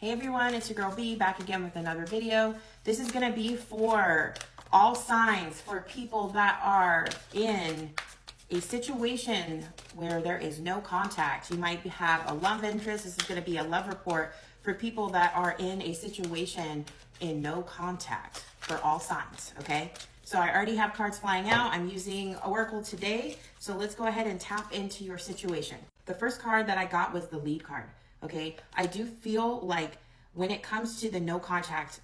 Hey everyone, it's your girl B back again with another video. This is going to be for all signs for people that are in a situation where there is no contact. You might have a love interest. This is going to be a love report for people that are in a situation in no contact for all signs, okay? So I already have cards flying out. I'm using Oracle today. So let's go ahead and tap into your situation. The first card that I got was the lead card. Okay, I do feel like when it comes to the no contact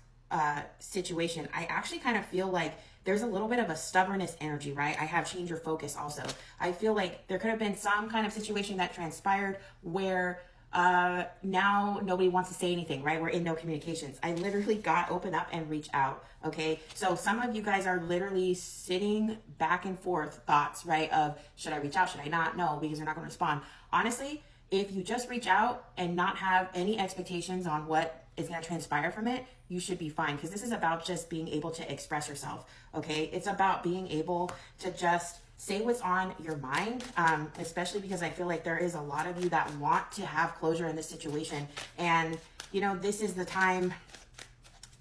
situation, I actually kind of feel like there's a little bit of a stubbornness energy, right? I have change your focus also. I feel like there could have been some kind of situation that transpired where now nobody wants to say anything, right? We're in no communications. I literally got open up and reach out. Okay, so some of you guys are literally sitting back and forth thoughts, right? Of should I reach out? Should I not? No, because they're not going to respond. Honestly, if you just reach out and not have any expectations on what is going to transpire from it, you should be fine, because this is about just being able to express yourself. Okay, it's about being able to just say what's on your mind, especially because I feel like there is a lot of you that want to have closure in this situation. And, you know, this is the time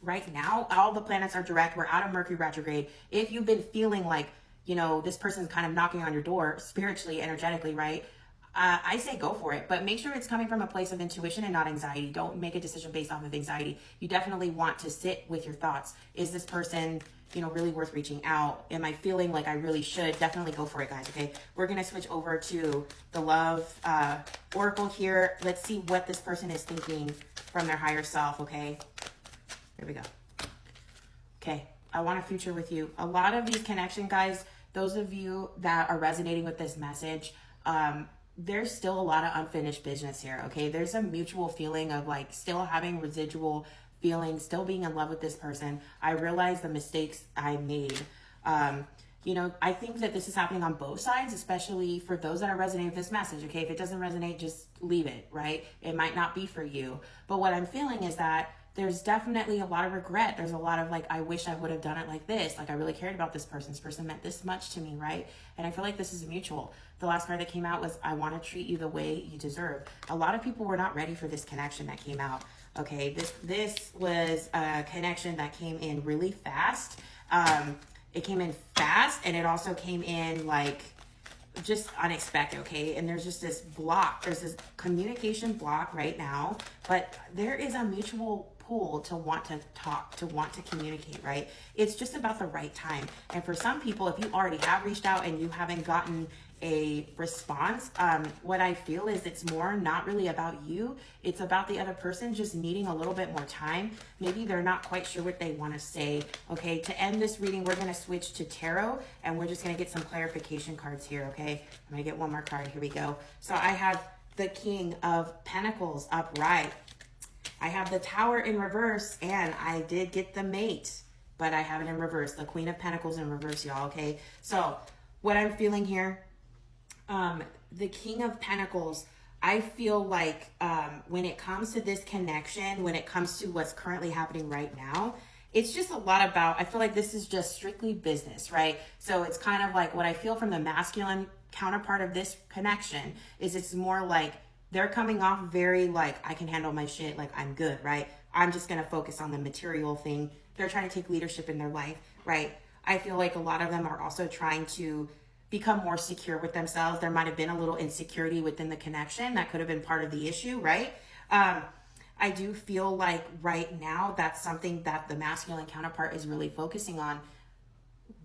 right now. All the planets are direct. We're out of Mercury retrograde. If you've been feeling like, you know, this person's kind of knocking on your door spiritually, energetically, right? I say go for it, but make sure it's coming from a place of intuition and not anxiety. Don't make a decision based off of anxiety. You definitely want to sit with your thoughts. Is this person, you know, really worth reaching out? Am I feeling like I really should? Definitely go for it, guys, okay? We're going to switch over to the love oracle here. Let's see what this person is thinking from their higher self, okay? Here we go. Okay, I want a future with you. A lot of these connection, guys, those of you that are resonating with this message, there's still a lot of unfinished business here, okay? There's a mutual feeling of like still having residual feelings, still being in love with this person. I realize the mistakes I made. You know, I think that this is happening on both sides, especially for those that are resonating with this message, okay? If it doesn't resonate, just leave it, right? It might not be for you. But what I'm feeling is that there's definitely a lot of regret. There's a lot of like, I wish I would have done it like this. Like I really cared about this person. This person meant this much to me, right? And I feel like this is mutual. The last card that came out was, I want to treat you the way you deserve. A lot of people were not ready for this connection that came out. Okay, this was a connection that came in really fast. It came in fast, and it also came in like just unexpected, okay? And there's just this block. There's this communication block right now, but there is a mutual pull to want to talk, to want to communicate, right? It's just about the right time. And for some people, if you already have reached out and you haven't gotten a response, what I feel is it's more not really about you. It's about the other person just needing a little bit more time. Maybe they're not quite sure what they want to say. Okay, to end this reading, we're going to switch to tarot, and we're just going to get some clarification cards here, okay? I'm going to get one more card. Here we go. So I have the King of Pentacles upright. I have the Tower in reverse, and I did get the Mate, but I have it in reverse. The Queen of Pentacles in reverse, y'all, okay? So what I'm feeling here, the King of Pentacles, I feel like when it comes to this connection, when it comes to what's currently happening right now, it's just a lot about, I feel like this is just strictly business, right? So it's kind of like what I feel from the masculine counterpart of this connection is it's more like they're coming off very like, I can handle my shit, like I'm good, right? I'm just going to focus on the material thing. They're trying to take leadership in their life, right? I feel like a lot of them are also trying to become more secure with themselves. There might have been a little insecurity within the connection that could have been part of the issue, right? I do feel like right now that's something that the masculine counterpart is really focusing on,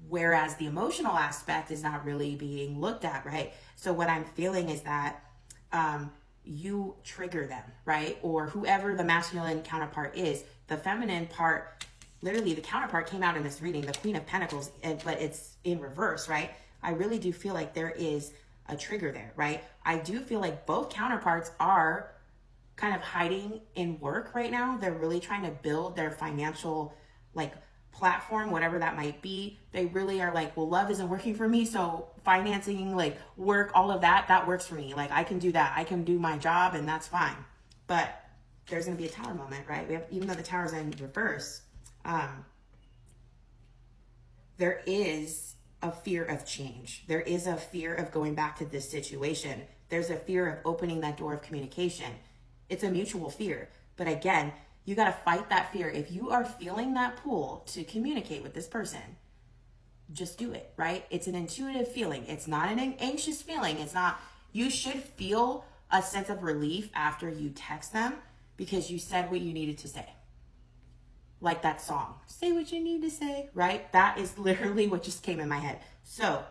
whereas the emotional aspect is not really being looked at, right? So what I'm feeling is that you trigger them, right? Or whoever the masculine counterpart is, the feminine part, literally the counterpart came out in this reading, the Queen of Pentacles, but it's in reverse, right? I really do feel like there is a trigger there, right? I do feel like both counterparts are kind of hiding in work right now. They're really trying to build their financial like platform, whatever that might be. They really are like, well, love isn't working for me, so financing, like work, all of that, that works for me. Like I can do that. I can do my job and that's fine. But there's going to be a Tower moment, right? We have, even though the Tower's in reverse, there is a fear of change. There is a fear of going back to this situation. There's a fear of opening that door of communication. It's a mutual fear. But again, you got to fight that fear. If you are feeling that pull to communicate with this person, just do it, right? It's an intuitive feeling. It's not an anxious feeling. It's not, you should feel a sense of relief after you text them because you said what you needed to say. Like that song, say what you need to say, right? That is literally what just came in my head. So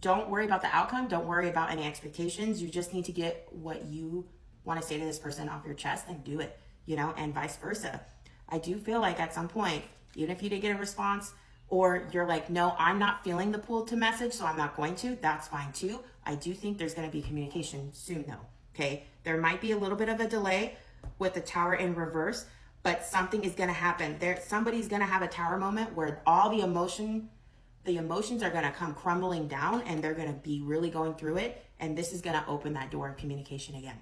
don't worry about the outcome. Don't worry about any expectations. You just need to get what you want to say to this person off your chest and do it, and vice versa. I do feel like at some point, even if you did get a response or you're like, no, I'm not feeling the pull to message, so I'm not going to, that's fine too. I do think there's going to be communication soon though, okay? There might be a little bit of a delay with the tower in reverse, but something is going to happen. Somebody's going to have a tower moment where all the emotions are going to come crumbling down and they're going to be really going through it. And this is going to open that door of communication again.